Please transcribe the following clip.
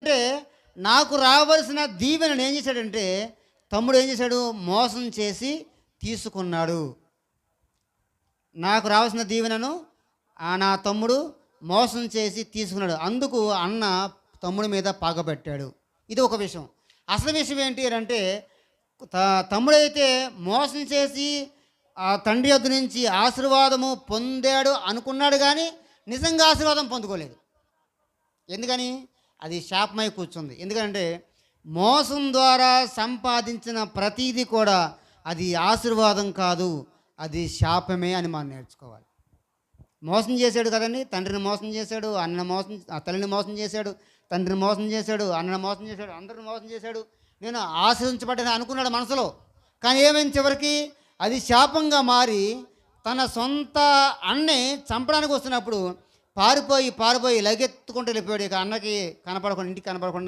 అంటే నాకు రావాల్సిన దీవెనను ఏం చేశాడంటే తమ్ముడు ఏం చేశాడు? మోసం చేసి తీసుకున్నాడు. నాకు రావాల్సిన దీవెనను నా తమ్ముడు మోసం చేసి తీసుకున్నాడు. అందుకు అన్న తమ్ముడి మీద పగబట్టాడు. ఇది ఒక విషయం. అసలు విషయం ఏంటి అంటే తమ్ముడైతే మోసం చేసి ఆ తండ్రి వద్ద నుంచి ఆశీర్వాదము పొందాడు అనుకున్నాడు, కానీ నిజంగా ఆశీర్వాదం పొందుకోలేదు. ఎందుకని? అది శాపమై కూర్చుంది. ఎందుకంటే మోసం ద్వారా సంపాదించిన ప్రతీది కూడా అది ఆశీర్వాదం కాదు, అది శాపమే అని మనం నేర్చుకోవాలి. మోసం చేశాడు కదండి, తండ్రిని మోసం చేశాడు, తల్లిని మోసం చేశాడు, తండ్రిని మోసం చేశాడు, అన్నని మోసం చేశాడు, అందరిని మోసం చేశాడు. నేను ఆశీర్వించబడ్డాను అనుకున్నాడు మనసులో. కానీ ఏమైంది? చివరికి అది శాపంగా మారి తన సొంత అన్నే చంపడానికి వస్తున్నప్పుడు పారిపోయి లగెత్తుకుంటూ వెళ్ళిపోయాడు. ఇక అన్నకి కనపడకుండా, ఇంటికి కనపడకుండా